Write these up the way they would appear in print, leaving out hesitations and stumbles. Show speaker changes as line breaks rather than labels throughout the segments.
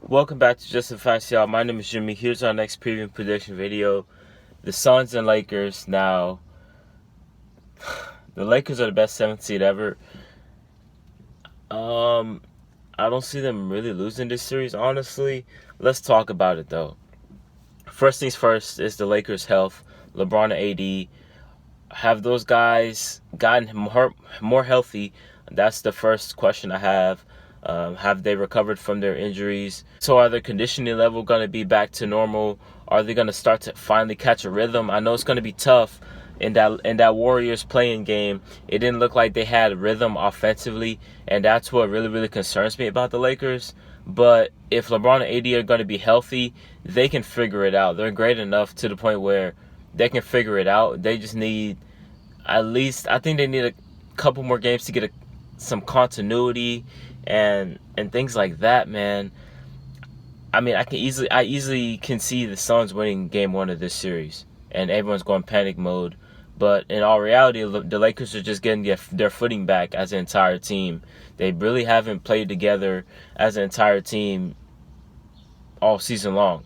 Welcome back to Just the Facts, y'all. My name is Jimmy. Here's our next preview prediction video. The Suns and Lakers. Now, the Lakers are the best 7th seed ever. I don't see them really losing this series, honestly. Let's talk about it, though. First things first is the Lakers' health. LeBron and AD. Have those guys gotten more healthy? That's the first question I have. Have they recovered from their injuries? So are their conditioning level going to be back to normal? Are they going to start to finally catch a rhythm? I know it's going to be tough in that Warriors playing game. It didn't look like they had rhythm offensively, and that's what really concerns me about the Lakers. But if LeBron and AD are going to be healthy, they can figure it out. They're great enough to the point where they can figure it out. They just need I think they need a couple more games to get some continuity and things like that, man. I mean, I easily can see the Suns winning game 1 of this series, and everyone's going panic mode. But in all reality, the Lakers are just getting their footing back as an entire team. They really haven't played together as an entire team all season long.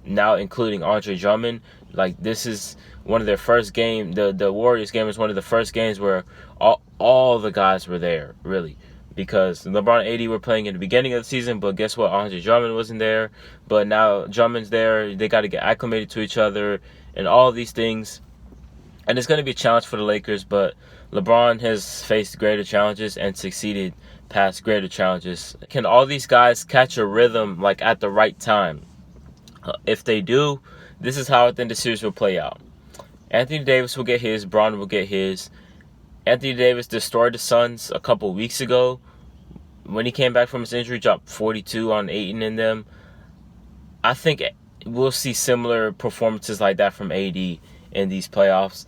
Now, including Andre Drummond, like this is one of their first game. The Warriors game is one of the first games where all the guys were there, really. Because LeBron and AD were playing in the beginning of the season, but guess what? Andre Drummond wasn't there. But now Drummond's there. They got to get acclimated to each other and all these things. And it's going to be a challenge for the Lakers, but LeBron has faced greater challenges and succeeded past greater challenges. Can all these guys catch a rhythm like at the right time? If they do, this is how I think the series will play out. Anthony Davis will get his. Bron will get his. Anthony Davis destroyed the Suns a couple weeks ago. When he came back from his injury, dropped 42 on Ayton and them. I think we'll see similar performances like that from AD in these playoffs,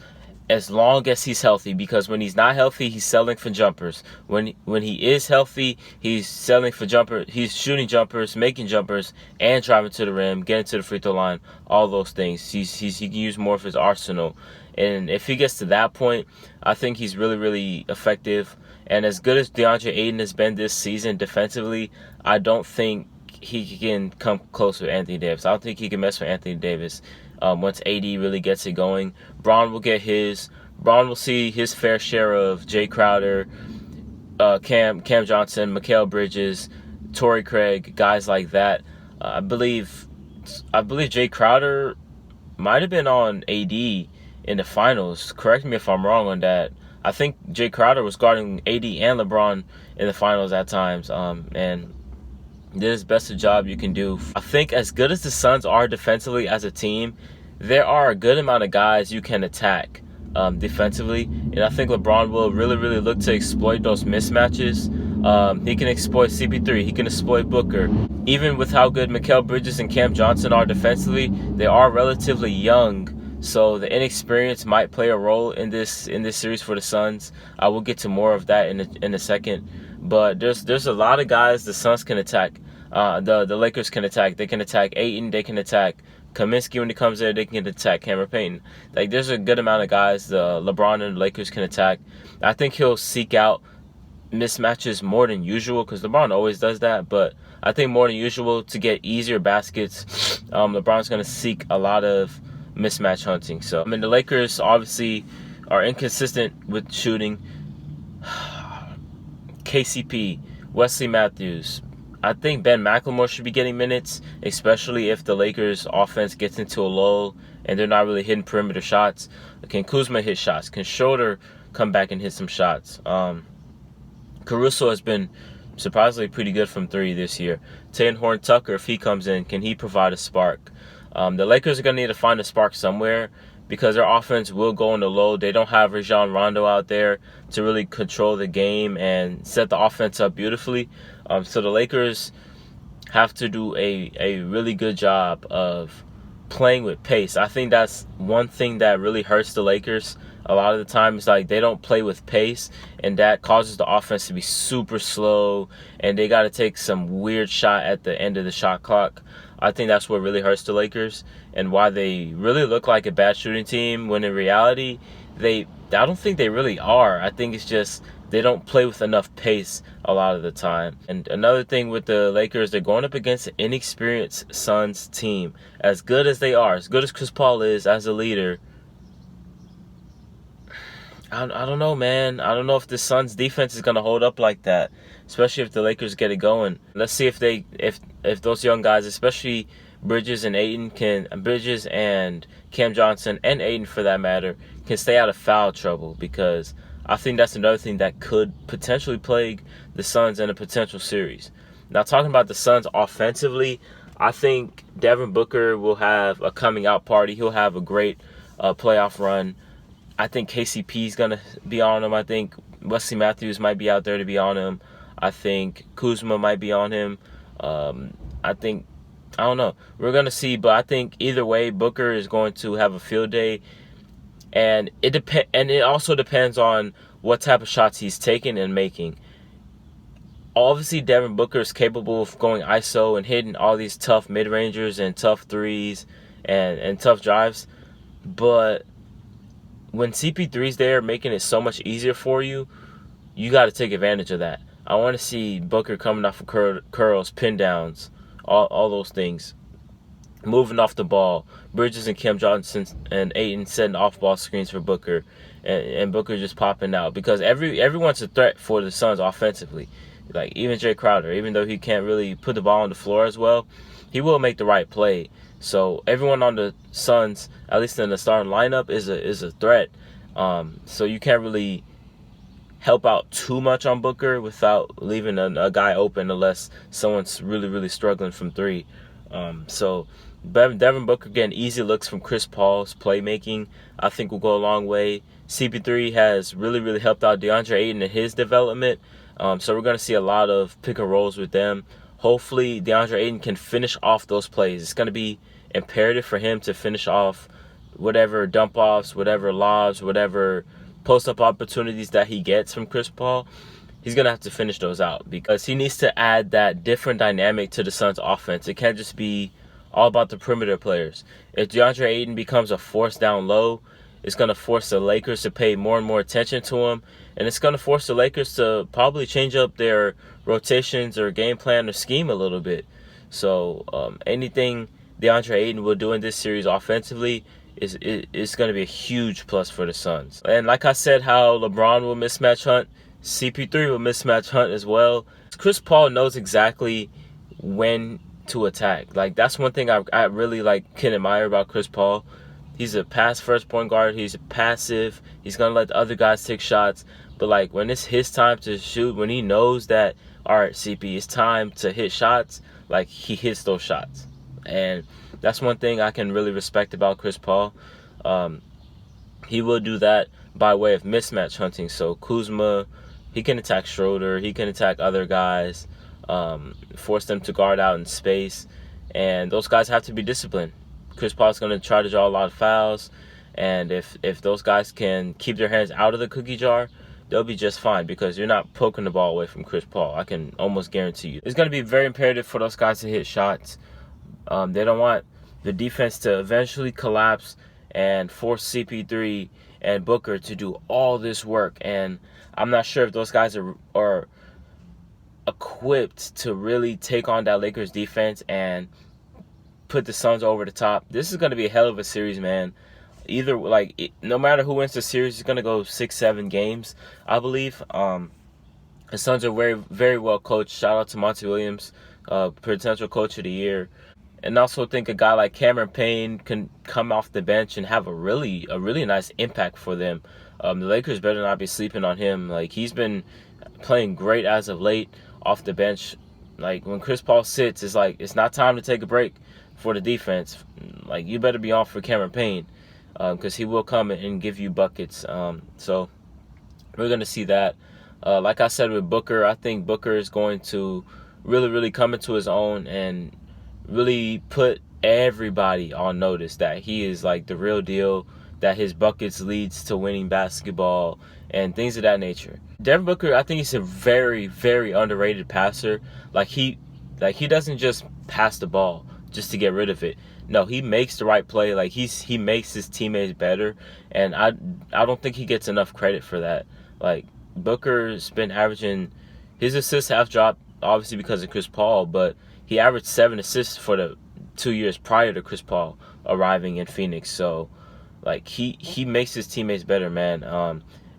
as long as he's healthy. Because when he's not healthy, he's selling for jumpers. When he is healthy, he's selling for jumpers. He's shooting jumpers, making jumpers, and driving to the rim, getting to the free throw line. All those things. He can use more of his arsenal. And if he gets to that point, I think he's really effective. And as good as DeAndre Ayton has been this season defensively, I don't think he can come close with Anthony Davis. I don't think he can mess with Anthony Davis once AD really gets it going. Bron will get his. Bron will see his fair share of Jay Crowder, Cam Johnson, Mikal Bridges, Torrey Craig, guys like that. I believe Jay Crowder might have been on AD in the finals. Correct me if I'm wrong on that. I think Jay Crowder was guarding AD and LeBron in the finals at times, and did his best job you can do. I think as good as the Suns are defensively as a team, there are a good amount of guys you can attack defensively, and I think LeBron will really look to exploit those mismatches. He can exploit CP3, he can exploit Booker. Even with how good Mikal Bridges and Cam Johnson are defensively, they are relatively young. So the inexperience might play a role in this series for the Suns. I will get to more of that in a second. But there's a lot of guys the Suns can attack. The Lakers can attack. They can attack Ayton. They can attack Kaminsky when he comes there. They can attack Cameron Payton. Like there's a good amount of guys the LeBron and the Lakers can attack. I think he'll seek out mismatches more than usual because LeBron always does that. But I think more than usual to get easier baskets. LeBron's going to seek a lot of mismatch hunting. So, I mean, the Lakers obviously are inconsistent with shooting. KCP, Wesley Matthews. I think Ben McLemore should be getting minutes, especially if the Lakers offense gets into a lull and they're not really hitting perimeter shots. Can Kuzma hit shots? Can Schroeder come back and hit some shots? Caruso has been surprisingly pretty good from 3 this year. Tatum Horn-Tucker, if he comes in, can he provide a spark? The Lakers are going to need to find a spark somewhere because their offense will go in the low. They don't have Rajon Rondo out there to really control the game and set the offense up beautifully. So the Lakers have to do a really good job of playing with pace. I think that's one thing that really hurts the Lakers. A lot of the time it's like they don't play with pace, and that causes the offense to be super slow, and they got to take some weird shot at the end of the shot clock. I think that's what really hurts the Lakers and why they really look like a bad shooting team when in reality I don't think they really are. I think it's just they don't play with enough pace a lot of the time. And another thing with the Lakers, they're going up against an inexperienced Suns team. As good as they are, as good as Chris Paul is as a leader, I don't know, man. I don't know if the Suns defense is going to hold up like that, especially if the Lakers get it going. Let's see if those young guys, especially Bridges and Cam Johnson and Ayton for that matter, can stay out of foul trouble, because I think that's another thing that could potentially plague the Suns in a potential series. Now, talking about the Suns offensively, I think Devin Booker will have a coming out party. He'll have a great playoff run. I think KCP is going to be on him. I think Wesley Matthews might be out there to be on him. I think Kuzma might be on him. I don't know. We're going to see, but I think either way, Booker is going to have a field day. And it also depends on what type of shots he's taking and making. Obviously, Devin Booker is capable of going ISO and hitting all these tough mid-rangers and tough threes and tough drives. But when CP3's there making it so much easier for you, you got to take advantage of that. I want to see Booker coming off of curls, pin downs, all those things. Moving off the ball, Bridges and Cam Johnson and Ayton setting off-ball screens for Booker, and Booker just popping out, because everyone's a threat for the Suns offensively. Like, even Jay Crowder, even though he can't really put the ball on the floor as well, he will make the right play. So everyone on the Suns, at least in the starting lineup, is a threat. So you can't really help out too much on Booker without leaving a guy open, unless someone's really, really struggling from three. So Devin Booker getting easy looks from Chris Paul's playmaking, I think, will go a long way. CP3 has really, really helped out DeAndre Ayton in his development. So we're going to see a lot of pick and rolls with them. Hopefully, DeAndre Ayton can finish off those plays. It's going to be imperative for him to finish off whatever dump-offs, whatever lobs, whatever post-up opportunities that he gets from Chris Paul. He's going to have to finish those out, because he needs to add that different dynamic to the Suns' offense. It can't just be all about the perimeter players. If DeAndre Ayton becomes a force down low, it's going to force the Lakers to pay more and more attention to him, and it's going to force the Lakers to probably change up their rotations or game plan or scheme a little bit. So anything DeAndre Ayton will do in this series offensively is going to be a huge plus for the Suns. And like I said, how LeBron will mismatch hunt, CP3 will mismatch hunt as well. Chris Paul knows exactly when to attack. Like, that's one thing I really can admire about Chris Paul. He's a pass-first point guard. He's passive. He's going to let the other guys take shots. But, when it's his time to shoot, when he knows that, all right, CP, it's time to hit shots, he hits those shots. And that's one thing I can really respect about Chris Paul. He will do that by way of mismatch hunting. So Kuzma, he can attack Schroeder. He can attack other guys, force them to guard out in space. And those guys have to be disciplined. Chris Paul's going to try to draw a lot of fouls. And if those guys can keep their hands out of the cookie jar, they'll be just fine, because you're not poking the ball away from Chris Paul. I can almost guarantee you. It's going to be very imperative for those guys to hit shots. They don't want the defense to eventually collapse and force CP3 and Booker to do all this work. And I'm not sure if those guys are equipped to really take on that Lakers defense and put the Suns over the top. This is going to be a hell of a series, man. Either, no matter who wins the series, it's going to go 6-7 games, I believe. The Suns are very, very well coached. Shout out to Monty Williams, potential coach of the year. And also think a guy like Cameron Payne can come off the bench and have a really nice impact for them. The Lakers better not be sleeping on him. He's been playing great as of late off the bench. When Chris Paul sits, it's not time to take a break for the defense. You better be on for Cameron Payne, because he will come and give you buckets. So we're going to see that. Like I said with Booker, I think Booker is going to really come into his own and really put everybody on notice that he is the real deal, that his buckets leads to winning basketball and things of that nature. Devin Booker, I think he's a very, very underrated passer. He doesn't just pass the ball just to get rid of it. No, he makes the right play. he makes his teammates better, and I don't think he gets enough credit for that. Booker's been averaging, his assists have dropped obviously because of Chris Paul, but he averaged 7 assists for the 2 years prior to Chris Paul arriving in Phoenix. So like he makes his teammates better, man.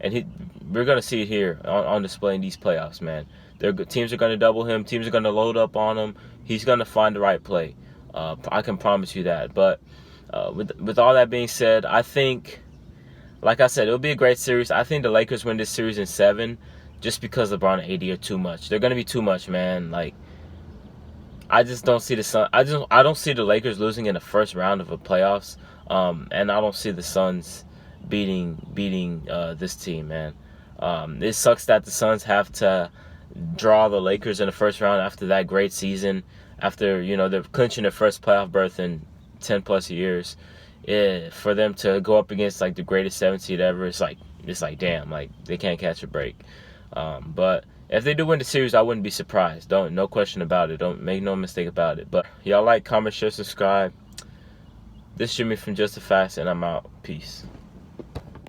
And we're gonna see it here on display in these playoffs, man. Teams are gonna double him. Teams are gonna load up on him. He's gonna find the right play. I can promise you that. But with all that being said, I think, like I said, it'll be a great series. I think the Lakers win this series in 7, just because LeBron and AD are too much. They're gonna be too much, man. Like, I just don't see the Sun. I don't see the Lakers losing in the first round of the playoffs. And I don't see the Suns beating this team, man. It sucks that the Suns have to draw the Lakers in the first round after that great season. After they're clinching their first playoff berth in 10 plus years. For them to go up against like the greatest 7 seed ever, it's like damn, like they can't catch a break. But if they do win the series, I wouldn't be surprised. No question about it. Don't make no mistake about it. But y'all like, comment, share, subscribe. This is Jimmy from Just the Facts, and I'm out. Peace.